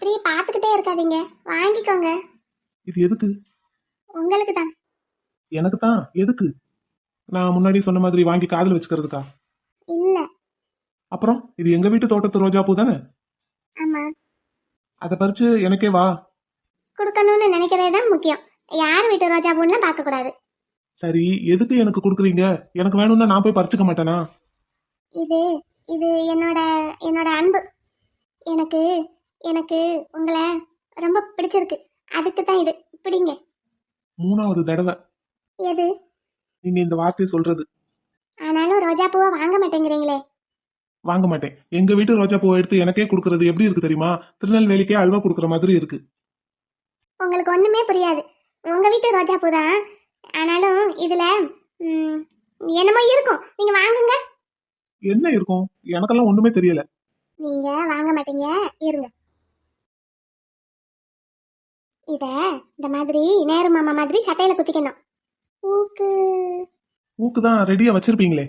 அப்படியே பார்த்துக்கிட்டே இருக்காதீங்க, வாங்கிக்கோங்க. இது எதுக்கு? உங்களுக்கு தான். எனக்கு தான். எதுக்கு? நான் முன்னாடி சொன்ன மாதிரி வாங்கி காதுல வச்சுக்கிறதுக்கா? இல்ல. அப்புறம் இது எங்க வீட்டு தோட்டத்து ரோஜா பூ தானே? ஆமா, அதை பறிச்சு எனக்கே வா. கொடுக்கணும்னு நினைக்கிறதே தான் முக்கியம். யார் வீட்டு ரோஜா பூன்னு பார்க்க கூடாது. சரி, எதுக்கு எனக்கு கொடுக்குறீங்க? எனக்கு வேணும்னா நான் போய் பறிச்சுக்க மாட்டேனா? இது இது என்னோட என்னோட அன்பு. எனக்கு எனக்கு உங்களை ரொம்ப பிடிச்சிருக்கு. அதுக்கு தான் இது. பிடிங்க. 3வது தடவை எது? நீங்க இந்த வார்த்தையை சொல்றது. ஆனாலும் ரோஜா பூவை வாங்க மாட்டேங்கிறீங்களே. வாங்க மாட்டேன். எங்க வீட்டு ரோஜா பூவை எடுத்து எனக்கே கொடுக்கறது எப்படி இருக்கு தெரியுமா? திருநெல்வேலிக்கே அல்வா கொடுக்குற மாதிரி இருக்கு. உங்களுக்கு ஒண்ணுமே புரியாது. உங்க வீட்டு ரோஜா பூ தான். ஆனாலும் இதுல என்னமோ இருக்கும். நீங்க வாங்குங்க. என்ன இருக்கும்? எனக்கெல்லாம் ஒண்ணுமே தெரியல. நீங்க வாங்க மாட்டீங்க, இருங்க. இத இந்த மாதிரி நேரு மாமா மாதிரி சட்டையில குத்திக்கணும். ஊக்கு ஊக்குதான் ரெடியா வச்சிருப்பீங்களே.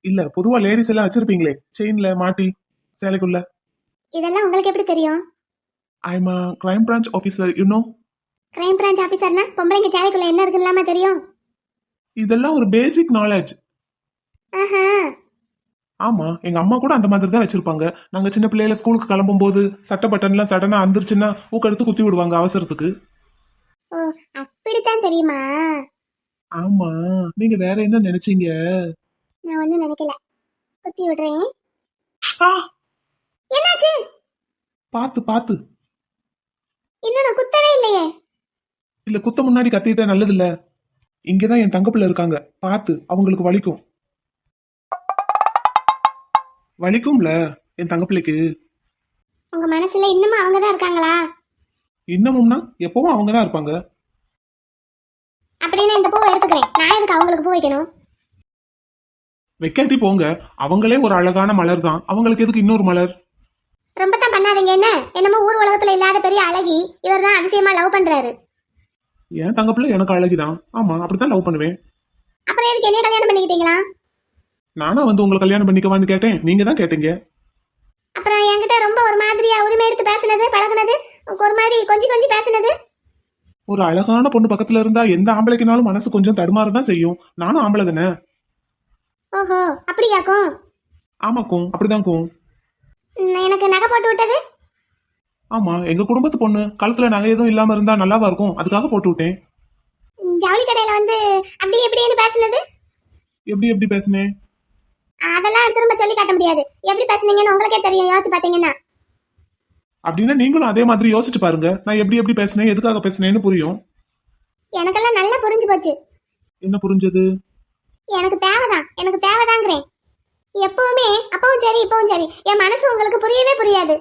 இல்ல, பொதுவா லேடிஸ் எல்லாம் வச்சிருப்பீங்களே, செயின்ல மாட்டி சேலைக்குள்ள. இதெல்லாம் உங்களுக்கு எப்படி தெரியும்? I am crime branch officer, you know. Crime branch ஆபீசர்னா பொம்பளைங்க சேலைக்குள்ள என்ன இருக்குன்னு தெரியும்? இதெல்லாம் ஒரு பேசிக் நாலேஜ். ஆஹா. ஆமா, எங்க அம்மா கூட அந்த மாதிரி தான் வச்சிருப்பாங்க. நாங்க சின்ன பிள்ளையில ஸ்கூலுக்கு கிளம்பும் போது சட்டை பட்டன் எல்லாம் சடனா அந்திருச்சுன்னா ஊக்கெடுத்து குத்தி விடுவாங்க அவசரத்துக்கு. ஓ, அப்படித்தான் தெரியுமா? ஆமா, நீங்க வேற என்ன நினைச்சீங்க? நான் ஒண்ணும் நினைக்கல. குத்தி விடுறேன். ஆ, என்னாச்சு? பாத்து பாத்து. இன்னும் நான் குத்தவே இல்லையே. இல்ல, குத்த முன்னாடி கத்திட்டா நல்லது இல்ல. இங்கதான் என் தங்கப்பிள்ள இருக்காங்க, பாத்து, அவங்களுக்கு வலிக்கும். வலிக்கும்ல என் தங்கப்பிள்ளைக்கு. உங்க மனசுல இன்னமும் அவங்கதான் இருக்காங்களா? இன்னமும்னா எப்பவும் அவங்கதான் இருப்பாங்க. அப்படின்னு இந்த பூவை எடுத்துக்கிறேன். நான் எதுக்கு அவங்களுக்கு பூ வைக்கணும்? வைக்காட்டி போங்க. அவங்களே ஒரு அழகான மலர் தான், அவங்களுக்கு எதுக்கு இன்னொரு மலர்? ரொம்ப தான் பண்ணாதீங்க. என்ன என்னமோ ஊர் உலகத்துல இல்லாத பெரிய அழகி இவர் தான் அதிசயமா லவ் பண்றாரு. என் தங்கப்பிள்ளை எனக்கு அழகிதான். ஆமா, அப்படித்தான் லவ் பண்ணுவேன். அப்புறம் எதுக்கு என்ன கல்யாணம் பண்ணிக்கிட்டீங்களா? நானா வந்து உங்களை கல்யாணம் பண்ணிக்கவான்னு கேட்டேன், நீங்க தான் கேட்டீங்க. அப்புறம் என்கிட்ட ரொம்ப ஒரு மாதிரியா உரிமை எடுத்து பேசுனது, பழகுனது, ஒரு மாதிரி கொஞ்சம் கொஞ்சம் பேசுனது. ஒரு அழகான பொண்ணு பக்கத்துல இருந்தா எந்த ஆம்பளைக்குனாலும் மனசு கொஞ்சம் தடுமாறதான் செய்யும். நானும் ஆம்பளை தானே. ஓஹோ, அப்படியாக்கும்? ஆமாக்கும், அப்படிதான்க்கும். எனக்கு நகை போட்டு விட்டது? ஆமா, எங்க குடும்பத்து பொண்ணு கழுத்துல நகை எதுவும் இல்லாம இருந்தா நல்லாவா இருக்கும், அதுக்காக போட்டு விட்டேன். ஜவுளி கடையில வந்து அப்படி எப்படின்னு பேசுனது? எப்படி எப்படி பேசுனேன்? அதெல்லாம் திரும்ப சொல்லி காட்ட முடியாது. எப்படி பேசுனீங்கன்னு உங்களுக்கே தெரியும், யோசிச்சு பாத்தீங்கன்னா. அப்படின்னா நீங்களும் அதே மாதிரி யோசிச்சு பாருங்க. நான் எப்படி எப்படி பேசுனேன், எதுக்காக பேசுனேன்னு புரியும். எனக்கெல்லாம் நல்லா புரிஞ்சு போச்சு. என்ன புரிஞ்சது? எனக்கு தேவைதாங்கிறேன். எப்பவுமே அப்பவும் சரி இப்பவும் சரி என் மனசு உங்களுக்கு புரியவே புரியாது.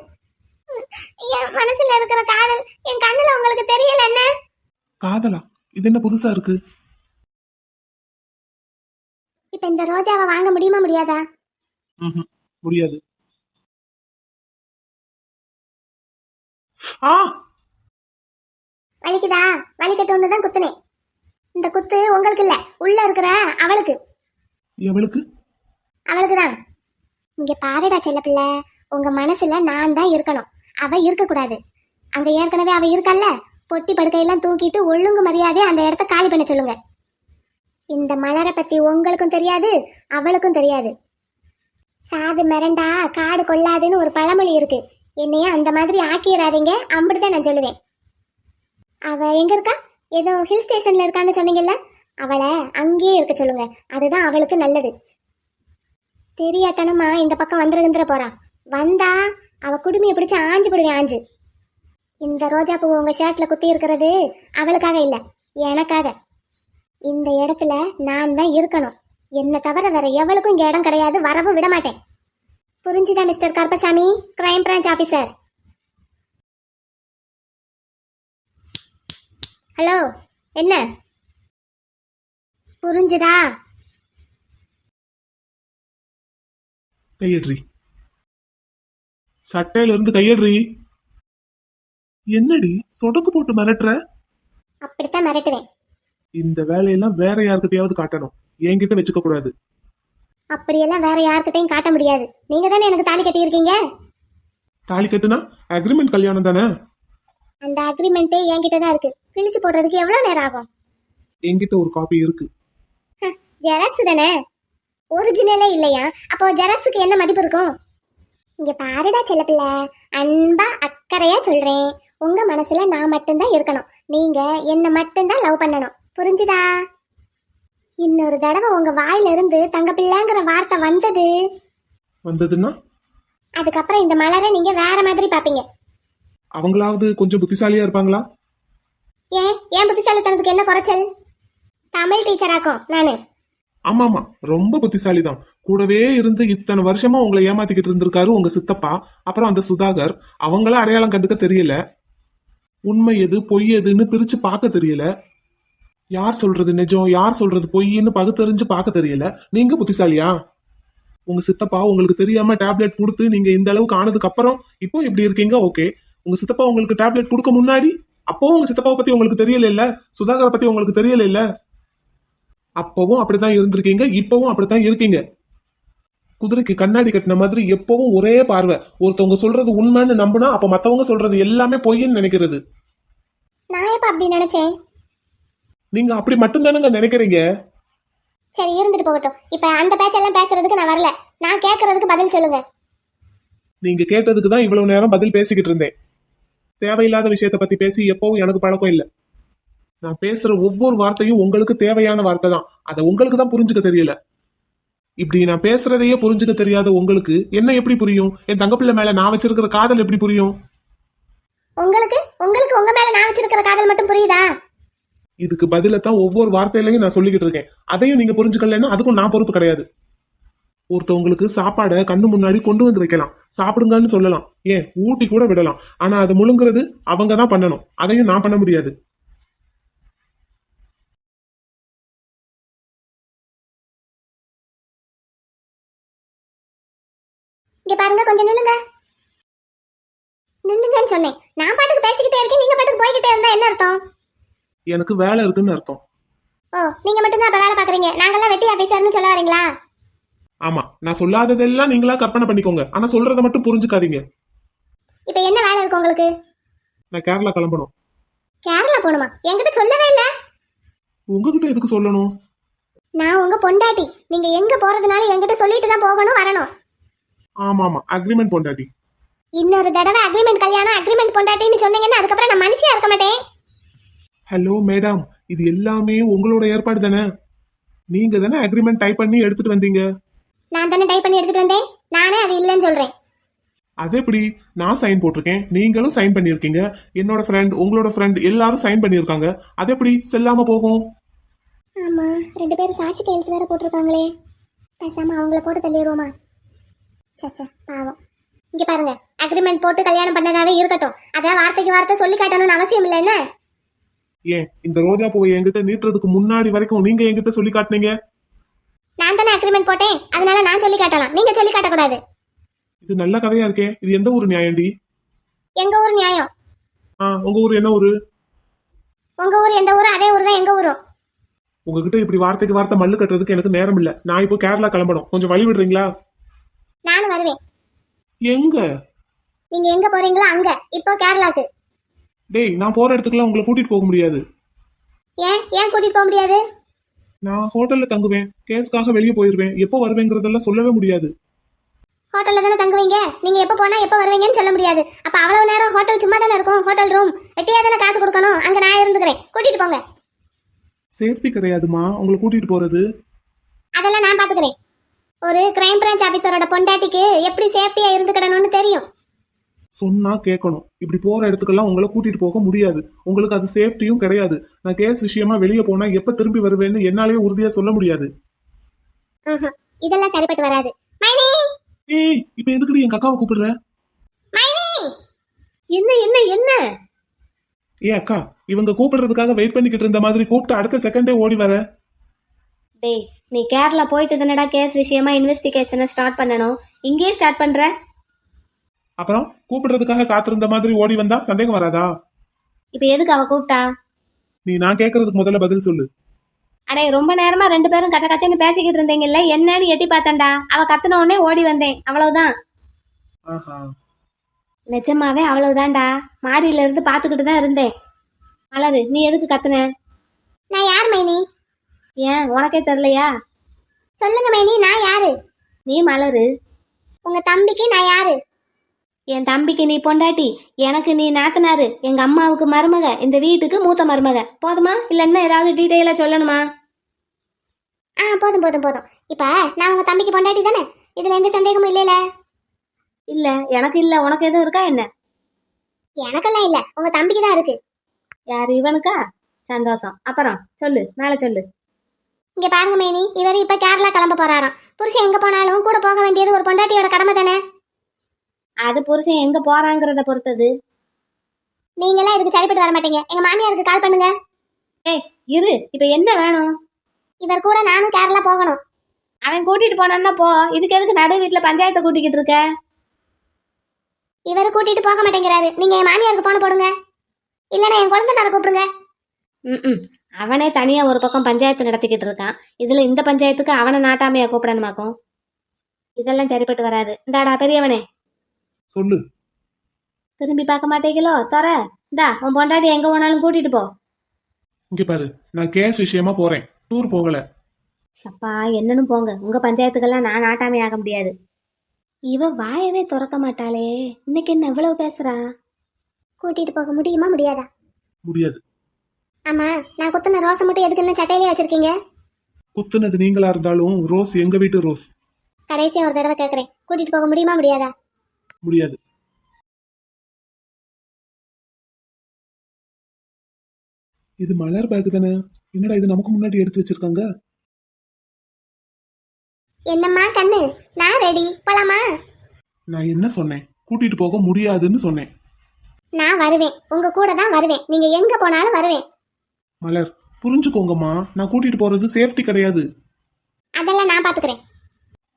என் மனசுல இருக்கிற காதல் என் கண்ணுல உங்களுக்கு தெரியல. என்ன காதலா? இது என்ன புதுசா இருக்கு? இப்ப இந்த ரோஜாவை வாங்க முடியுமா முடியாதா? முடியாது. ஆ, வலிக்குதா? வலிக்கட்டும்னு தான் குத்துனேன். இந்த குத்து உங்களுக்கு இல்ல, உள்ள இருக்கிற அவளுக்கு. எவளுக்கு? அவளுக்குதான். இங்க பாருடா செல்ல பிள்ளை, உங்க மனசுல நான் தான் இருக்கணும், அவ இருக்க கூடாது. அங்க ஏற்கனவே அவ இருக்கல்ல, பொட்டி படுக்கையெல்லாம் தூக்கிட்டு ஒழுங்கு மரியாதை அந்த இடத்த காலி பண்ண சொல்லுங்க. இந்த மலரை பத்தி உங்களுக்கும் தெரியாது, அவளுக்கும் தெரியாது. சாது மிரண்டா காடு கொள்ளாதுன்னு ஒரு பழமொழி இருக்கு. என்னைய அந்த மாதிரி ஆக்கிடாதீங்க, அப்படிதான் நான் சொல்லுவேன். அவ எங்க இருக்கா? ஏதோ ஹில் ஸ்டேஷன்ல இருக்கான்னு சொன்னீங்கல்ல, அவளை அங்கேயே இருக்க சொல்லுங்க. அதுதான் அவளுக்கு நல்லது. தெரியாதனமா இந்த பக்கம் வந்துருந்துற போறான். வந்தா அவ குடுமையை பிடிச்சு ஆஞ்சு போடுவேன், ஆஞ்சு. இந்த ரோஜா பூ உங்க ஷர்ட்ல குத்தி இருக்கிறது அவளுக்காக இல்ல, எனக்காக. இந்த இடத்துல நான் தான் இருக்கணும். என்ன தவிர வேற எவளுக்கும் இங்க இடம் கிடையாது, வரவும் விட மாட்டேன். புரிஞ்சுதா mister Karuppasamy, crime branch officer? Hello, என்ன புரிஞ்சுதா? கையெட்ரி. சட்டையில இருந்து கையெட்ரி. என்னடி சொடக்கு போட்டு மிரட்டுற? அப்படித்தான் மிரட்டுவேன். இந்த வேலையெல்லாம் வேற யாருக்கிட்டையாவது காட்டணும், என்கிட்ட வச்சுக்க கூடாது. அப்படியெல்லாம் வேற யார்கிட்டையும் காட்ட முடியாது. நீங்க தானே எனக்கு தாலி கட்டியிருக்கீங்க. தாலி கட்டுனா அக்ரிமெண்ட் கல்யாணம் தானே. அந்த அக்ரிமெண்ட்டே என்கிட்ட தான் இருக்கு. கிழிச்சு போடுறதுக்கு எவ்வளவு நேரம் ஆகும்? என்கிட்ட ஒரு காப்பி இருக்கு. ஜெராக்ஸ் தானே, ஒரிஜினலே இல்லையா? அப்போ ஜெராக்ஸுக்கு என்ன மதிப்பு இருக்கும்? இங்க பாருடா செல்லப்பிள்ள, அன்பா அக்கறையா சொல்றேன். உங்க மனசுல நான் மட்டும்தான் இருக்கணும். நீங்க என்ன மட்டும்தான் லவ் பண்ணணும். புரிஞ்சுதா? இன்னொரு தடவை உங்க வாயில இருந்து தங்க பிள்ளைங்கிற வார்த்தை வந்ததுன்னா அதுக்கப்புறம் இந்த மலரை நீங்க வேற மாதிரி பாப்பீங்க. அவங்களாவது கொஞ்சம் புத்திசாலியா இருப்பாங்களா? ஏன் புத்திசாலித்தனத்துக்கு என்ன குறைச்சல்? தமிழ் டீச்சராக்கும் நானு. ஆமாமா, ரொம்ப புத்திசாலி தான். கூடவே இருந்து இத்தனை வருஷமா உங்களை ஏமாத்திக்கிட்டு இருந்திருக்காரு உங்க சித்தப்பா. அப்புறம் அந்த சுதாகர், அவங்கள அடையாளம் கண்டுக்க தெரியல. உண்மை எது பொய் எதுன்னு பிரிச்சு பார்க்க தெரியல. யார் சொல்றது நிஜம் யார் சொல்றது பொய்ன்னு பகுத்தறிஞ்சு பார்க்க தெரியல. நீங்க புத்திசாலியா? உங்க சித்தப்பா உங்களுக்கு தெரியாம டேப்லெட் கொடுத்து நீங்க இந்த அளவுக்கு ஆனதுக்கு அப்புறம் இப்போ இப்படி இருக்கீங்க. ஓகே, உங்க சித்தப்பா உங்களுக்கு டேப்லெட் கொடுக்க முன்னாடி அப்போ உங்க சித்தப்பாவை பத்தி உங்களுக்கு தெரியல இல்ல, சுதாகரை பத்தி உங்களுக்கு தெரியல இல்ல. அப்பவும் அப்படித்தான் இருந்திருக்கீங்க, இப்பவும் அப்படித்தான் இருக்கீங்க. குதிரைக்கு கண்ணாடி கட்டின மாதிரி எப்பவும் ஒரே பார்வை. ஒருத்தவங்க சொல்றது உண்மைன்னு நம்பினா அப்ப மத்தவங்க சொல்றது எல்லாமே பொய்ன்னு நினைக்கிறது. நான் எப்ப அப்படி நினைச்சேன்? நீங்க அப்படி மட்டும்தானுங்க நினைக்கிறீங்க. சரி, இருந்துட்டு போகட்டும். இப்ப அந்த பேச்செல்லாம் பேசுறதுக்கு நான் வரல. நான் கேட்கறதுக்கு பதில் சொல்லுங்க. நீங்க கேட்டதுக்கு தான் இவ்வளவு நேரம் பதில் பேசிக்கிட்டு இருந்தேன். தேவையில்லாத விஷயத்த பத்தி பேசி எப்பவும் எனக்கு பழக்கம் இல்ல. நான் பேசுற ஒவ்வொரு வார்த்தையும் உங்களுக்கு தேவையான வார்த்தை தான். அதை உங்களுக்கு தான் புரிஞ்சுக்க தெரியல. இப்படி நான் பேசுறதையே புரிஞ்சுக்க தெரியாத உங்களுக்கு என்ன எப்படி புரியும்? என் தங்கப்பிள்ளை மேல நான் வச்சிருக்கிற காதல் எப்படி புரியும்? உங்களுக்கு உங்களுக்கு உங்க மேல நான் வச்சிருக்கிற காதல் மட்டும் புரியுதா? இதுக்கு பதிலத்தான் ஒவ்வொரு வார்த்தையிலையும் நான் சொல்லிக்கிட்டு இருக்கேன். அதையும் நீங்க புரிஞ்சுக்கலன்னா அதுக்கும் நான் பொறுப்பு கிடையாது. ஒருத்தவங்களுக்கு சாப்பாடை கண்ணு முன்னாடி கொண்டு வந்து வைக்கலாம், சாப்பிடுங்கன்னு சொல்லலாம், ஏன் ஊட்டி கூட விடலாம். ஆனா அதை முழுங்குறது அவங்க தான் பண்ணணும். அதையும் நான் பண்ண முடியாது. இங்க பாருங்க, கொஞ்சம் நில்லுங்க. நில்லுங்கன்னு சொன்னேன். நான் பாட்டுக்கு பேசிக்கிட்டே இருக்கேன், நீங்க பாட்டுக்கு போய்கிட்டே இருந்தா என்ன அர்த்தம்? எனக்கு வேலை இருக்குன்னு அர்த்தம். ஓ, நீங்க மட்டும் தான் அப்ப வேலை பாக்குறீங்க, நாங்கெல்லாம் வெட்டி ஆபீசர்னு சொல்ல வரீங்களா? ஆமா, நான் சொல்லாததெல்லாம் நீங்களா கற்பனை பண்ணிக்கோங்க. ஆனா சொல்றதை மட்டும் புரிஞ்சுக்காதீங்க. இப்ப என்ன வேலை இருக்கு உங்களுக்கு? நான் கேரளா கிளம்பணும். கேரளா போகணுமா? என்கிட்ட சொல்லவே இல்ல. உங்ககிட்ட எதுக்கு சொல்லணும்? நான் உங்க பொண்டாட்டி. நீங்க எங்க போறதுனால என்கிட்ட சொல்லிட்டு தான் போகணும் வரணும். ஆமா ஆமா, அக்ரிமெண்ட் பொண்டாட்டி. இன்னொரு தடவை அக்ரிமெண்ட் கல்யாணம் அக்ரிமெண்ட் பொண்டாட்டின்னு சொன்னீங்கன்னா அதுக்கப்புறம் நான் மனுஷியா இருக்க மாட்டேன். ஹலோ மேடம், இது எல்லாமே உங்களோட ஏற்பாடு தானே? நீங்க தானே அக்ரிமெண்ட் டைப் பண்ணி எடுத்துட்டு வந்தீங்க. நான் தானே டைப் பண்ணி எடுத்துட்டு வந்தேன். நானே அது இல்லைன்னு சொல்றேன். அது எப்படி? நான் சைன் போட்டிருக்கேன், நீங்களும் சைன் பண்ணிருக்கீங்க, என்னோட ஃப்ரெண்ட் உங்களோட ஃப்ரெண்ட் எல்லாரும் சைன் பண்ணிருக்காங்க. அது எப்படி செல்லாம போகும்? ஆமா, 2 பேரும் சாட்சி கையெழுத்து வேற போட்டிருக்காங்களே. பேசாம அவங்கள போட்டு தள்ளிடுவோமா? சச்சா பாவம். இங்க பாருங்க, அக்ரிமெண்ட் போட்டு கல்யாணம் பண்ணதாவே இருக்கட்டும். அத வார்த்தைக்கு வார்த்தை சொல்லி காட்டணும்னு அவசியம் இல்லை என்ன? ஏன் இந்த ரோஜா பூவை என்கிட்ட நீட்டுறதுக்கு முன்னாடி வரைக்கும் நீங்க என்கிட்ட சொல்லி காட்டினீங்க. நான் தானே அக்ரிமெண்ட் போட்டேன், அதனால நான் சொல்லி காட்டலாம், நீங்க சொல்லி காட்டக்கூடாது. இது நல்ல கதையா இருக்கே. இது எந்த ஊர் நியாயண்டி? எங்க ஊர் நியாயம். உங்க ஊர் என்ன ஊரு? உங்க ஊர் எந்த ஊரு அதே ஊர் தான் எங்க ஊரும். உங்ககிட்ட இப்படி வார்த்தைக்கு வார்த்தை மல்லு கட்டுறதுக்கு எனக்கு நேரம் இல்ல. நான் இப்போ கேரளா கிளம்பணும், கொஞ்சம் வழி விடுறீங்களா? நானும் வருவேன். எங்க? நீங்க எங்க போறீங்களோ அங்க. இப்போ கேரளாக்கு. டேய், நான் போற இடத்துக்குலாம் உங்களை கூட்டிட்டு போக முடியாது. ஏன் கூட்டிட்டு போக முடியாது? நான் ஹோட்டல்ல தங்குவேன், கேஸ்க்காக வெளியே போயிருவேன். எப்போ வருவேங்கிறதெல்லாம் சொல்லவே முடியாது. ஹோட்டல்ல தானே தங்குவீங்க. நீங்க எப்ப போனா எப்ப வருவீங்கன்னு சொல்ல முடியாது. அப்ப அவ்வளவு நேரம் ஹோட்டல் சும்மா தானே இருக்கும். ஹோட்டல் ரூம் வெட்டியா தானே காசு கொடுக்கணும். அங்க நான் இருந்துக்கிறேன், கூட்டிட்டு போங்க. சேஃப்டி கிடையாதுமா உங்களை கூட்டிட்டு போறது. அதெல்லாம் நான் பாத்துக்கிறேன். ஒரு கிரைம் பிரான்ச் ஆபீசரோட பொண்டாட்டிக்கு எப்படி சேஃப்டியா இருந்துக்கிடணும்னு தெரியும். சொன்னா கேட்கணும். இப்படி போற இடத்துக்கெல்லாம் உங்களை கூட்டிட்டு போக முடியாது. உங்களுக்கு அது சேஃப்டியும் கிடையாது. நான் கேஸ் விஷயமா வெளியே போனா எப்ப திரும்பி வருவேன்னு என்னாலேயே உறுதியா சொல்ல முடியாது. இதெல்லாம் சரிப்பட்டு வராது. மைனி, ஏய், இப்ப எதுக்குடி எங்க அக்காவை கூப்பிடுற? மைனி, என்ன என்ன என்ன? ஏ அக்கா, இவங்க கூப்பிடுறதுக்காக வெயிட் பண்ணிக்கிட்டு இருந்த மாதிரி கூப்பிட்டு அடுத்த செகண்டே ஓடி வர. டேய், நீ கேரளா போயிட்டு தானடா கேஸ் விஷயமா இன்வெஸ்டிகேஷனை ஸ்டார்ட் பண்ணணும். இங்கேயே ஸ்டார்ட் பண்ற? அப்புறம் கூப்பிடுறதுக்காக காத்திருந்த மாதிரி ஓடி வந்தா சந்தேகம் வராதா? இப்ப எதுக்கு அவ கூப்பிட்டா? நீ நான் கேட்கறதுக்கு முதல்ல பதில் சொல்லு. அடே, ரொம்ப நேரமா 2 பேரும் கச்ச கச்சன்னு பேசிக்கிட்டு இருந்தீங்கல்ல, என்னன்னு எட்டி பார்த்தேன்டா. அவ கத்துன உடனே ஓடி வந்தேன், அவ்வளவுதான். ஆஹா, நிஜமாவே அவ்வளவுதான்டா. மாடியில இருந்து பாத்துக்கிட்டு தான் இருந்தேன். மலரு, நீ எதுக்கு கத்துன? நான் யார் மைனி? ஏன் உனக்கே தெரியலையா? சொல்லுங்க மைனி, நான் யாரு? நீ மலரு. உங்க தம்பிக்கு நான் யாரு? என் தம்பிக்கு நீ பொண்டாட்டி, எனக்கு நீ நாத்தனாரு, எங்க அம்மாவுக்கு மருமக, இந்த வீட்டுக்கு மூத்த மருமக. போதுமா? இல்லைன்னா ஏதாவது டீட்டெயிலா சொல்லணுமா? போதும் போதும் போதும். இப்ப நான் உங்க தம்பிக்கு பொண்டாட்டி தானே? இதுல எந்த சந்தேகமும் இல்லைல? இல்ல, எனக்கு இல்ல. உனக்கு எதுவும் இருக்கா என்ன? எனக்கெல்லாம் இல்ல, உங்க தம்பிக்கு தான் இருக்கு. யாரு, இவனுக்கா? சந்தோஷம். அப்புறம் சொல்லு, மேல சொல்லு. இங்க பாருங்க மைனி, இவர் இப்ப கேரளா கிளம்ப போறாராம். புருஷன் எங்க போனாலும் கூட போக வேண்டியது ஒரு பொண்டாட்டியோட கடமை தானே? அது புருஷன் எங்க போறாங்கிறத பொறுத்தது. நீங்களாம் இதுக்கு சரிப்பட்டு வர மாட்டீங்க. எங்க மாமியாருக்கு கால் பண்ணுங்க. ஏய் இரு, இப்ப என்ன வேணும்? இவர் கூட நானும் கேரளா போகணும். அவன் கூட்டிட்டு போனான்னா போ. இதுக்கு எதுக்கு நடு வீட்டுல பஞ்சாயத்தை கூட்டிக்கிட்டு இருக்க? இவர் கூட்டிட்டு போக மாட்டேங்கிறாரு. நீங்க என் மாமியாருக்கு போன போடுங்க, இல்லன்னா என் குழந்தைனார கூப்பிடுங்க. ம். அவனே தனியா ஒரு பக்கம் பஞ்சாயத்து நடத்திக்கிட்டு இருக்கான். இதுல இந்த பஞ்சாயத்துக்கு அவனை நாட்டாமையா கூப்பிடணுமாக்கும்? இதெல்லாம் சரிப்பட்டு வராது. இந்தாடா பெரியவனே, சொல்லு. திரும்பி பார்க்க மாட்டேங்களோ? தர இந்தா, உன் பொண்டாட்டி எங்க போனாலும் கூட்டிட்டு போ. இங்க பாரு, நான் கேஸ் விஷயமா போறேன், டூர் போகல. சப்பா, என்னன்னு போங்க. உங்க பஞ்சாயத்துக்கெல்லாம் நான் நாட்டாமை ஆக முடியாது. இவ வாயவே திறக்க மாட்டாளே, இன்னைக்கு என்ன இவ்வளவு பேசுறா? கூட்டிட்டு போக முடியுமா முடியாதா? முடியாது. ஆமா, நான் குத்துன ரோஸை மட்டும் எதுக்கு இன்னும் சட்டையிலே வச்சிருக்கீங்க? குத்துனது நீங்களா இருந்தாலும் ரோஸ் எங்க வீட்டு ரோஸ். கடைசியா ஒரு தடவை கேக்குறேன், கூட்டிட்டு போக முடியுமா முடியாதா? முடியாது. இது மலர் பேக் தானே? என்னடா இது நமக்கு முன்னாடி எடுத்து வச்சிருக்காங்க? என்னம்மா கண்ணு, நான் ரெடி, போலாமா? நான் என்ன சொன்னேன்? கூட்டிட்டு போக முடியாதுன்னு சொன்னேன். நான் வருவேன், உங்க கூட தான் வருவேன். நீங்க எங்க போனாலும் வருவேன். மலர், புரிஞ்சுக்கோங்கம்மா, நான் கூட்டிட்டு போறது சேஃப்டி கிடையாது. அதெல்லாம் நான் பாத்துக்கிறேன்.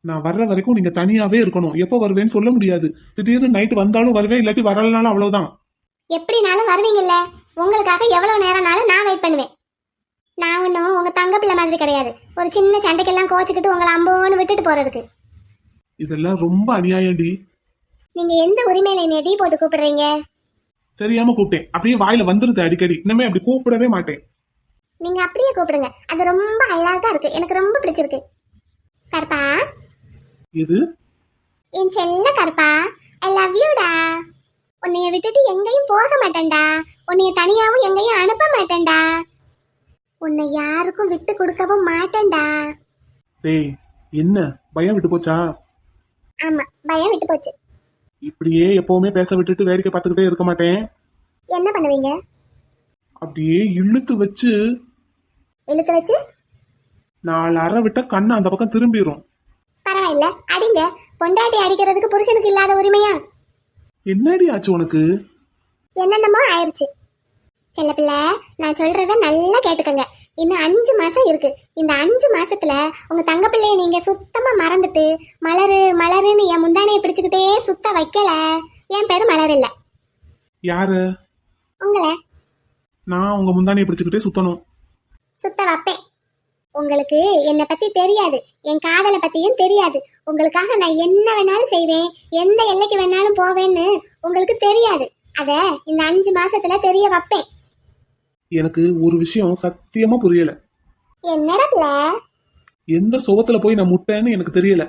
நான் வர்ற வரைக்கும் நீங்க தனியாவே இருக்கணும். எப்போ வருவேன்னு சொல்ல முடியாது. திடீர்னு நைட் வந்தாலும் வருவேன், இல்லாட்டி வரலனாலும் அவ்வளவுதான். எப்படினாலும் வருவீங்கல்ல, உங்களுக்காக எவ்வளவு நேரம்னாலும் நான் வெயிட் பண்ணுவேன். நான் ஒன்றும் உங்க தங்க பிள்ளை மாதிரி கிடையாது, ஒரு சின்ன சண்டைக்கெல்லாம் கோச்சுக்கிட்டு உங்களை அம்போன்னு விட்டுட்டு போறதுக்கு. இதெல்லாம் ரொம்ப அநியாயம்டி. நீங்க எந்த உரிமையில என்னைய டீ போட்டு கூப்பிடுறீங்க? தெரியாம கூப்பிட்டேன், அப்படியே வாயில வந்துருது அடிக்கடி. இனிமே அப்படி கூப்பிடவே மாட்டேன். நீங்க அப்படியே கூப்பிடுங்க, அது ரொம்ப அழகா இருக்கு, எனக்கு ரொம்ப பிடிச்சிருக்கு. கருப்பா, இது என் செல்ல கருப்பா, ஐ லவ் யூடா. உன்னைய விட்டுட்டு எங்கேயும் போக மாட்டேன்டா, உன்னைய தனியாவும் எங்கேயும் அனுப்ப மாட்டேன்டா, உன்னை யாருக்கும் விட்டு கொடுக்கவும் மாட்டேன்டா. டேய், என்ன பயம் விட்டு போச்சா? ஆமா, பயம் விட்டு போச்சு. இப்படியே எப்பவுமே பேச விட்டுட்டு வேடிக்கை பார்த்துக்கிட்டே இருக்க மாட்டேன். என்ன பண்ணுவீங்க? அப்படியே இழுத்து வச்சு இழுத்து வச்சு 4 அறை விட்ட கண்ணு அந்த பக்கம் திரும்பிடும். பரவாயில்ல, அடிங்க. பொண்டாட்டி அடிக்கிறதுக்கு புருஷனுக்கு இல்லாத உரிமையா? என்னடி ஆச்சு உனக்கு? என்னென்னமோ ஆயிருச்சு. செல்ல பிள்ளை, நான் சொல்றத நல்லா கேட்டுக்கங்க. இன்னும் 5 மாசம் இருக்கு. இந்த 5 மாசத்துல உங்க தங்க பிள்ளைய நீங்க சுத்தமா மறந்துட்டு மலரு மலருன்னு என் முந்தானையை பிடிச்சுக்கிட்டே சுத்த வைக்கல, என் பேரு மலர் இல்ல. யாரு? உங்களை நான் உங்க முந்தானையை பிடிச்சுக்கிட்டே சுத்தணும்? சுத்த வைப்பேன். உங்களுக்கு என்னை பத்தி தெரியாது, என் காதலை பத்தியும் தெரியாது. உங்களுக்காக நான் என்ன வேணாலும் செய்வேன், எந்த எல்லைக்கு வேணாலும் போவேன்னு உங்களுக்கு தெரியாது. அத இந்த 5 மாசத்துல தெரிய வைப்பேன். எனக்கு ஒரு விஷயம் சத்தியமா புரியல. என்னடா பிள்ளை? எந்த சுவத்துல போய் நான் முட்டேன்னு எனக்கு தெரியல.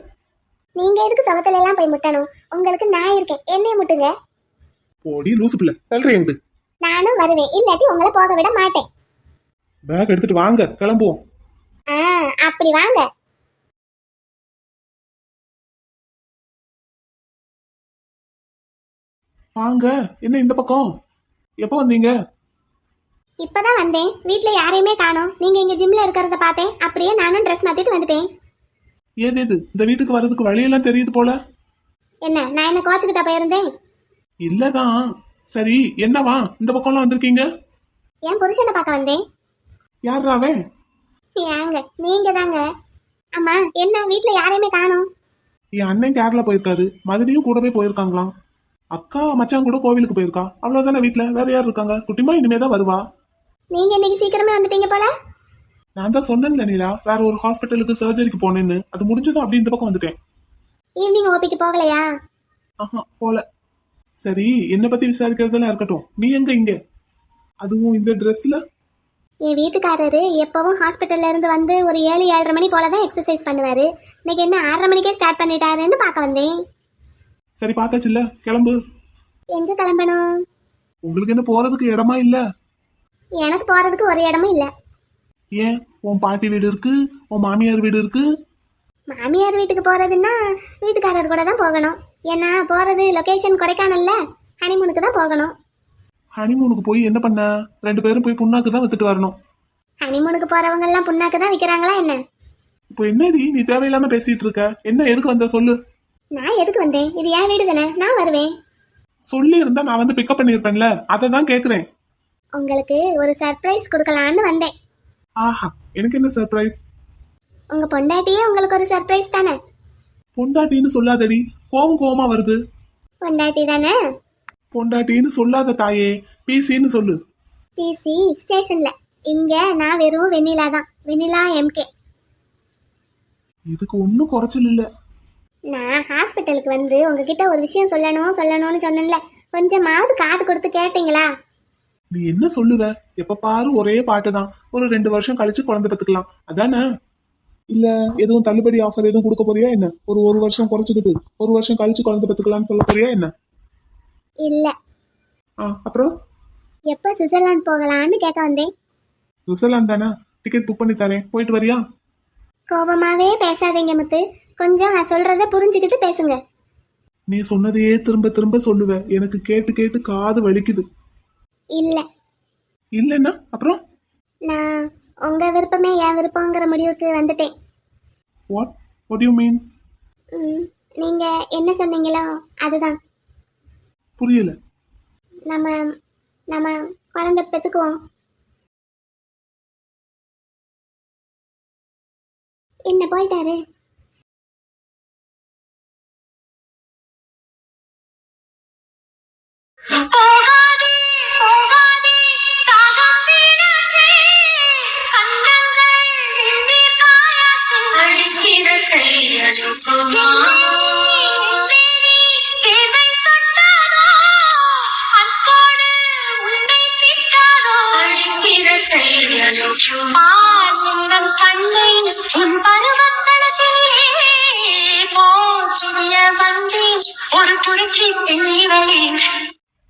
நீங்க எதுக்கு சவத்துல எல்லாம் போய் முட்டணும்? உங்களுக்கு நான் இருக்கேன், என்னைய முட்டுங்க. போடி லூசு பிள்ளை, தள்ளுறேன் என்கிட்ட. நானும் வருவேன், இல்லாட்டி உங்களை போக விட மாட்டேன். பேக் எடுத்துட்டு வாங்க, கிளம்புவோம். அப்படி வாங்க. வாங்க. என்ன இந்த பக்கம்? எப்போ வந்தீங்க? இப்பதான் வந்தேன், வீட்ல யாரையுமே காணோம். நீங்க இங்க ஜிம்ல இருக்கிறத பார்த்தேன், அப்படியே நானும் ட்ரெஸ் மாத்திட்டு வந்துட்டேன். ஏது இந்த வீட்டுக்கு வர்றதுக்கு வழியெல்லாம் தெரியுது போல. என்ன, நான் என்ன கோச்சுக்கிட்ட போயிருந்தேன்? இல்லதான். சரி, என்னவா இந்த பக்கம்லாம் வந்திருக்கீங்க? என் புருஷனை பார்க்க வந்தேன். யாராவே? ஏங்க, நீங்க தாங்க. அம்மா, என்ன வீட்ல யாரையுமே காணோம்? என் அண்ணன் கேரளா போயிருக்காரு, மதுரையும் கூடவே போயிருக்காங்களாம். அக்கா மச்சான் கூட கோவிலுக்கு போயிருக்கா. அவ்வளவுதானே வீட்டுல, வேற யார் இருக்காங்க? குட்டிமா இனிமேதான் வருவா. நீங்க இன்னைக்கு சீக்கிரமே வந்துட்டீங்க போல. நான் தான் சொன்னேன்ல நீலா, வேற ஒரு ஹாஸ்பிட்டலுக்கு சர்ஜரிக்கு போனேன்னு. அது முடிஞ்சதும் அப்படி இந்த பக்கம் வந்துட்டேன். ஈவினிங் ஓபிக்கு போகலையா? ஆஹா, போல. சரி, என்ன பத்தி விசாரிக்கிறதெல்லாம் இருக்கட்டும், நீ எங்க இங்க, அதுவும் இந்த ட்ரெஸ்ல? என் வீட்டுக்காரரு எப்பவும் ஹாஸ்பிட்டல்ல இருந்து வந்து ஒரு 7-7:30 மணி போல தான் எக்ஸசைஸ் பண்ணுவாரு. இன்னைக்கு என்ன 6:30 மணிக்கே ஸ்டார்ட் பண்ணிட்டாருன்னு பார்க்க வந்தேன். சரி, பார்த்தாச்சுல்ல, கிளம்பு. எங்க கிளம்பணும்? உங்களுக்கு என்ன போறதுக்கு இடமா இல்ல? எனக்கு போறதுக்கு ஒரு இடமும் இல்ல. ஏன், உன் பாட்டி வீடு இருக்கு, உன் மாமியார் வீடு இருக்கு. மாமியார் வீட்டுக்கு போறதுன்னா வீட்டுக்காரர் கூட தான் போகணும். ஏன்னா போறது லொகேஷன் கொடைக்கானல்ல, ஹனிமூனுக்கு தான் போகணும். ஹனிமூனுக்கு போய் என்ன பண்ண? 2 பேரும் போய் புண்ணாக்கு தான் வித்துட்டு வரணும். ஹனிமூனுக்கு போறவங்க எல்லாம் புண்ணாக்கு தான் விற்கிறாங்களா என்ன? இப்போ என்னடி நீ தேவையில்லாம பேசிட்டு இருக்க? என்ன, எதுக்கு வந்த சொல்லு. நான் எதுக்கு வந்தேன்? இது என் வீடு தானே, நான் வருவேன். சொல்லி இருந்தா நான் வந்து பிக்கப் பண்ணிருப்பேன்ல, அதை தான் கேக்குறேன். உங்களுக்கு ஒரு சர்ப்ரைஸ் கொடுக்கலான்னு வந்தேன். ஆஹா, எனக்கு என்ன சர்ப்ரைஸ்? உங்க பொண்டாட்டியே உங்களுக்கு ஒரு சர்ப்ரைஸ் தானே. பொண்டாட்டின்னு சொல்லாதடி, கோவமா வருது. பொண்டாட்டி தானே. பொண்டாட்டின்னு சொல்லாத தாயே, பிசின்னு சொல்லு. பிசி ஸ்டேஷன்ல. இங்க நான் வெறும் வெண்ணிலா தான், வெண்ணிலா எம்கே. இதுக்கு ஒன்றும் குறைச்சல் இல்ல. நான் ஹாஸ்பிட்டலுக்கு வந்து உங்ககிட்ட ஒரு விஷயம் சொல்லணும்னு சொன்னேன்ல, கொஞ்சமாவது காது கொடுத்து கேட்டீங்களா? நீ என்ன சொல்லுவ? எப்ப பாரு ஒரே பாட்டு தான். ஒரு 2 வருஷம் கழிச்சு குழந்தை பெத்துக்கலாம், அதானே? இல்ல எதுவும் தள்ளுபடி ஆஃபர் எதுவும் கொடுக்க போறியா என்ன? ஒரு வருஷம் குறைச்சுக்கிட்டு 1 வருஷம் கழிச்சு குழந்தை பெத்துக்கலாம்னு சொல்ல போறியா என்ன? இல்ல. அப்புறம் எப்ப சுவிட்சர்லாந்து போகலான்னு கேட்க வந்தேன். சுவிட்சர்லாந்து தானே, டிக்கெட் புக் பண்ணி தரேன், போயிட்டு வரியா? கோபமாவே பேசாதீங்க முத்து, கொஞ்சம் நான் சொல்றத புரிஞ்சுக்கிட்டு பேசுங்க. நீ சொன்னதையே திரும்ப திரும்ப சொல்லுவ, எனக்கு கேட்டு கேட்டு காது வலிக்குது. இல்ல. இல்லைன்னா அப்புறம்? நான் உங்க விருப்பமே என் விருப்பங்கிற முடிவுக்கு வந்துட்டேன். What do you mean? நீங்க என்ன சொன்னீங்களோ அதுதான். புரியல. நம்ம குழந்தை பெத்துக்குவோம். என்ன போயிட்டாரு?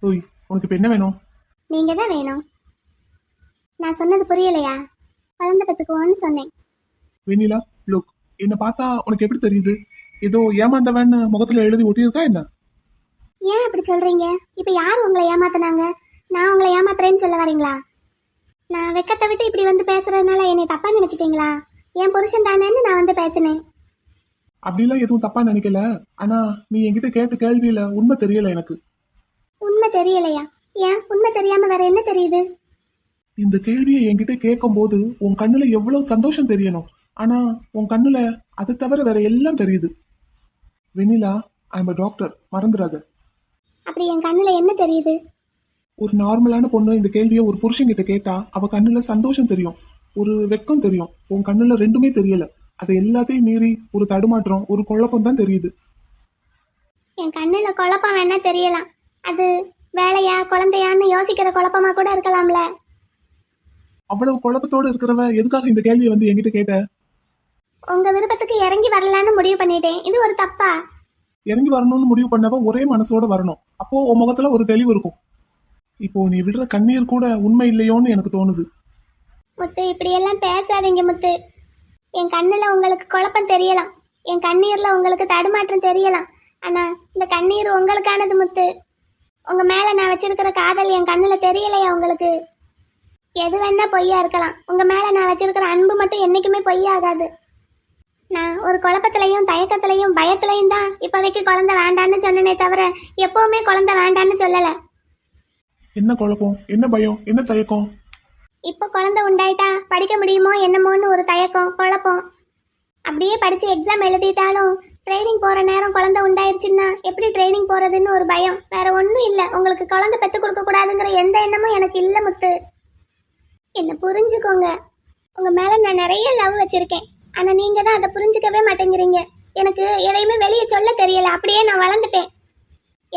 ஓய், உனக்கு இப்ப என்ன வேணும்? நீங்க தான் வேணும். நான் சொன்னது புரியலையா? குழந்தை பெத்துக்குவோன்னு சொன்னேன். வெண்ணிலா, லுக், என்ன பார்த்தா உனக்கு எப்படி தெரியுது? ஏதோ ஏமாந்தவன் முகத்துல எழுதி ஒட்டியிருக்கா என்ன? ஏன் அப்படி சொல்றீங்க? இப்ப யாரு உங்களை ஏமாத்தினாங்க? நான் உங்களை ஏமாத்துறேன்னு சொல்ல வரீங்களா? நான் வெக்கத்தை விட்டு இப்படி வந்து பேசுறதுனால என்னை தப்பா நினைச்சிட்டீங்களா? என் புருஷன் தானேன்னு நான் வந்து பேசினேன். அப்படிலாம் எதுவும் தப்பா நினைக்கல. ஆனா நீ என்கிட்ட கேட்ட கேள்வியில உண்மை தெரியல எனக்கு. உண்மை தெரியலையா? ஏன் உண்மை தெரியாம வேற என்ன தெரியுது? இந்த கேள்வியை என்கிட்ட கேட்கும் போது உன் கண்ணுல எவ்வளவு சந்தோஷம் தெரியணும். ஆனா உன் கண்ணுல அதை தவிர வேற எல்லாம் தெரியுது. வெண்ணிலா, ஐ எம் டாக்டர், மறந்துடாத. அப்படி என் கண்ணுல என்ன தெரியுது? ஒரு நார்மலான பொண்ணு இந்த கேள்வியை ஒரு புருஷன் கிட்ட கேட்டா அவ கண்ணுல சந்தோஷம் தெரியும், ஒரு வெக்கம் தெரியும். உன் கண்ணுல ரெண்டுமே தெரியல. அதை எல்லாத்தையும் மீறி ஒரு தடுமாற்றம், ஒரு குழப்பம் தான் தெரியுது. என் கண்ணுல குழப்பம் வேணா தெரியலாம், அது வேலையா குழந்தையான்னு யோசிக்கிற குழப்பமா கூட இருக்கலாம்ல. அவ்வளவு குழப்பத்தோட இருக்கிறவ எதுக்காக இந்த கேள்வியை வந்து என்கிட்ட கேட்ட? உங்க விருப்பத்துக்கு இறங்கி வரலான்னு முடிவு பண்ணிட்டேன். இது ஒரு தப்பா? இறங்கி வரணும்னு முடிவு பண்ணவ ஒரே மனசோட வரணும். அப்போ உன் முகத்துல ஒரு தெளிவு இருக்கும். இப்போ நீ விடுற கண்ணீர் கூட உண்மை இல்லையோன்னு எனக்கு தோணுது. முத்து, இப்படியெல்லாம் பேசாதீங்க முத்து. என் கண்ணுல உங்களுக்கு குழப்பம் தெரியலாம், என் கண்ணீர்ல உங்களுக்கு தடுமாற்றம் தெரியலாம். ஆனா இந்த கண்ணீர் உங்களுக்கானது முத்து. உங்க மேல நான் வச்சிருக்கிற காதல் என் கண்ணுல தெரியலையா உங்களுக்கு? எது வேணா பொய்யா இருக்கலாம், உங்க மேல நான் வச்சிருக்கிற அன்பு மட்டும் என்னைக்குமே பொய்யாகாது. நான் ஒரு குழப்பத்திலையும் தயக்கத்திலையும் பயத்திலையும் தான் இப்போதைக்கு குழந்தை வேண்டான்னு சொன்னனே தவிர எப்பவுமே குழந்தை வேண்டான்னு சொல்லல. என்ன குழப்பம், என்ன பயம், என்ன தயக்கம்? இப்போ குழந்தை உண்டாயிட்டா படிக்க முடியுமோ என்னமோன்னு ஒரு தயக்கம், குழப்பம். அப்படியே படிச்சு எக்ஸாம் எழுதிட்டாலும் ட்ரைனிங் போற நேரம் குழந்தை உண்டாயிருச்சுன்னா எப்படி ட்ரைனிங் போறதுன்னு ஒரு பயம். வேற ஒன்றும் இல்லை. உங்களுக்கு குழந்தை பெற்று கொடுக்க கூடாதுங்கிற எந்த எண்ணமும் எனக்கு இல்லை முத்து. என்ன புரிஞ்சுக்கோங்க. உங்க மேல நான் நிறைய லவ் வச்சிருக்கேன். ஆனா நீங்க தான் அதை புரிஞ்சுக்கவே மாட்டேங்கிறீங்க. எனக்கு எதையுமே வெளியே சொல்ல தெரியல, அப்படியே நான் வளர்ந்துட்டேன்.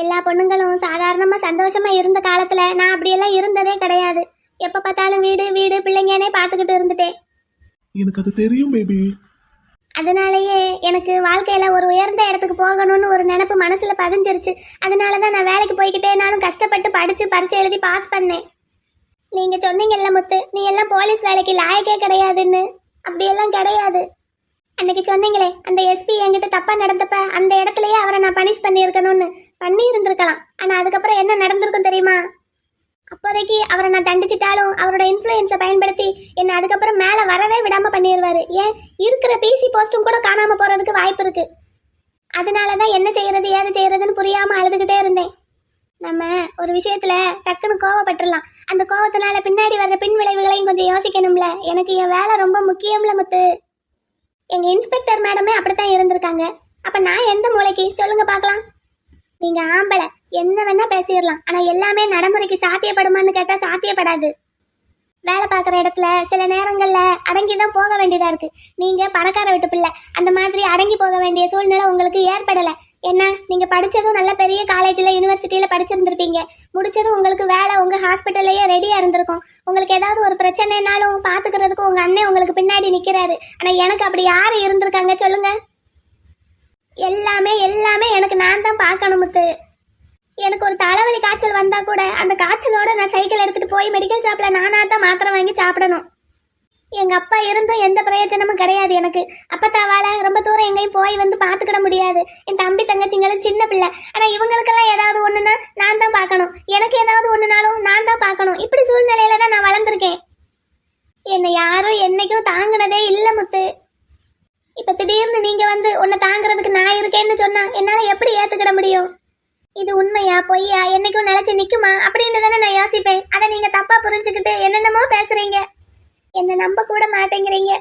எல்லா பொண்ணுங்களும் சாதாரணமா சந்தோஷமா இருந்த காலத்துல நான் அப்படியெல்லாம் இருந்ததே கிடையாது. எப்ப பார்த்தாலும் வீடு வீடு பிள்ளைங்கன்னே பார்த்துக்கிட்டு இருந்துட்டேன். எனக்கு அது தெரியும் பேபி. அதனாலயே எனக்கு வாழ்க்கையில ஒரு உயர்ந்த இடத்துக்கு போகணும்னு ஒரு நினைப்பு மனசுல பதிஞ்சிருச்சு. அதனாலதான் நான் வேலைக்கு போய்கிட்டேனாலும் கஷ்டப்பட்டு படிச்சு பரீட்சை எழுதி பாஸ் பண்ணேன். நீங்க சொன்னீங்கல்ல முத்து, நீ எல்லாம் போலீஸ் வேலைக்கு லாயக்கே கிடையாதுன்னு. அப்படியெல்லாம் கிடையாது. அன்னைக்கு சொன்னீங்களே அந்த எஸ்பி என்கிட்ட தப்பா நடந்தப்ப அந்த இடத்துலயே அவரை நான் பனிஷ் பண்ணியிருக்கணும்னு. பண்ணி இருந்திருக்கலாம். ஆனா அதுக்கப்புறம் என்ன நடந்திருக்கும் தெரியுமா? அப்போதைக்கு அவரை நான் தண்டிச்சிட்டாலும் அவரோட இன்ஃப்ளூயன்ஸை பயன்படுத்தி என்னை அதுக்கப்புறம் மேலே வரவே விடாம பண்ணிடுவாரு. ஏன் இருக்கிற பிசி போஸ்ட்டும் கூட காணாம போறதுக்கு வாய்ப்பு இருக்கு. அதனாலதான் என்ன செய்யறது ஏது செய்யறதுன்னு புரியாம அழுதுகிட்டே இருந்தேன். நம்ம ஒரு விஷயத்துல டக்குன்னு கோவப்பட்டுடலாம். அந்த கோவத்தினால பின்னாடி வர்ற பின் விளைவுகளையும் கொஞ்சம் யோசிக்கணும்ல. எனக்கு என் வேலை ரொம்ப முக்கியம்ல முத்து. எங்க இன்ஸ்பெக்டர் மேடமே அப்படித்தான் இருந்திருக்காங்க. அப்ப நான் எந்த மூளைக்கு சொல்லுங்க பார்க்கலாம்? நீங்க ஆம்பளை என்ன வேணா பேசிடலாம். ஆனா எல்லாமே நடைமுறைக்கு சாத்தியப்படுமான்னு கேட்டா சாத்தியப்படாது. வேலை பார்க்குற இடத்துல சில நேரங்கள்ல அடங்கிதான் போக வேண்டியதா இருக்கு. நீங்க பணக்கார வீட்டு பிள்ளை, அந்த மாதிரி அடங்கி போக வேண்டிய சூழ்நிலை உங்களுக்கு ஏற்படலை. என்ன, நீங்க படிச்சதும் நல்ல பெரிய காலேஜ்ல யூனிவர்சிட்டியில படிச்சிருந்திருப்பீங்க. முடிச்சதும் உங்களுக்கு வேலை உங்க ஹாஸ்பிட்டல்லையே ரெடியா இருந்திருக்கும். உங்களுக்கு ஏதாவது ஒரு பிரச்சனைனாலும் பாத்துக்கிறதுக்கு உங்க அண்ணன் உங்களுக்கு பின்னாடி நிக்கிறாரு. ஆனா எனக்கு அப்படி யாரு இருந்திருக்காங்க சொல்லுங்க? எல்லாமே எல்லாமே எனக்கு நான் தான் பார்க்கணும் முத்து. எனக்கு ஒரு தலைவலி காய்ச்சல் வந்தா கூட அந்த காய்ச்சலோட நான் சைக்கிள் எடுத்துட்டு போய் மெடிக்கல் ஷாப்ல நானா தான் மாத்திரை வாங்கி சாப்பிடணும். எங்க அப்பா இருந்தும் எந்த பிரயோஜனமும் கிடையாது எனக்கு. அப்பத்தாவால ரொம்ப தூரம் எங்கேயும் போய் வந்து பாத்துக்கிட முடியாது. என் தம்பி தங்கச்சிங்களும் சின்ன பிள்ளை. ஆனா இவங்களுக்கெல்லாம் ஏதாவது ஒண்ணுன்னா நான் தான் பார்க்கணும். எனக்கு ஏதாவது ஒண்ணுனாலும் நான் தான் பார்க்கணும். இப்படி சூழ்நிலையில தான் நான் வளர்ந்துருக்கேன். என்னை யாரும் என்னைக்கும் தாங்கினதே இல்ல முத்து. இப்ப திடீர்னு நீங்க வந்து உன்னை தாங்கிறதுக்கு நான் இருக்கேன்னு சொன்னா என்னால எப்படி ஏத்துக்கிட முடியும்? இது உண்மையா பொய்யா என்னைக்கும் நிலைச்சு நிக்குமா அப்படின்னு தானே நான் யோசிப்பேன். அதை நீங்க தப்பா புரிஞ்சுக்கிட்டு என்னென்னமோ பேசுறீங்க. என்ன நம்ப கூட மாட்டேங்கிறீங்க.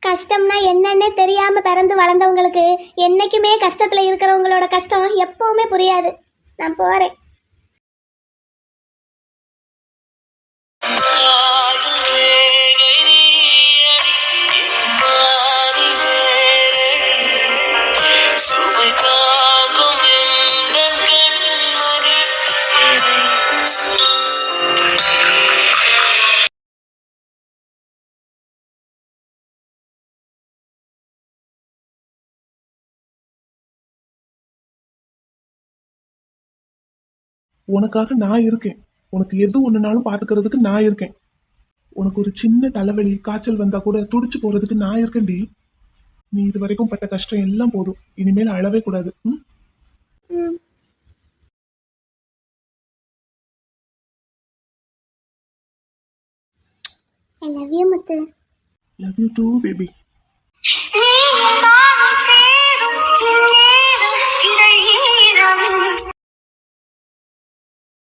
கஷ்டம்னா என்னன்னே தெரியாம பிறந்து வளர்ந்தவங்களுக்கு என்னைக்குமே கஷ்டத்துல இருக்கிறவங்களோட கஷ்டம் எப்பவுமே புரியாது. நான் போறேன். உனக்காக நான் இருக்கேன். உனக்கு எது ஒண்ணுனாலும் பாத்துக்கிறதுக்கு நான் இருக்கேன். உனக்கு ஒரு சின்ன தலைவலி காய்ச்சல் வந்தா கூட துடிச்சு போறதுக்கு நான் இருக்கேன்டி. நீ இது வரைக்கும் பட்ட கஷ்டம் எல்லாம் போதும். இனிமேல் அழவே கூடாது. I love you Muthu. Love you too baby.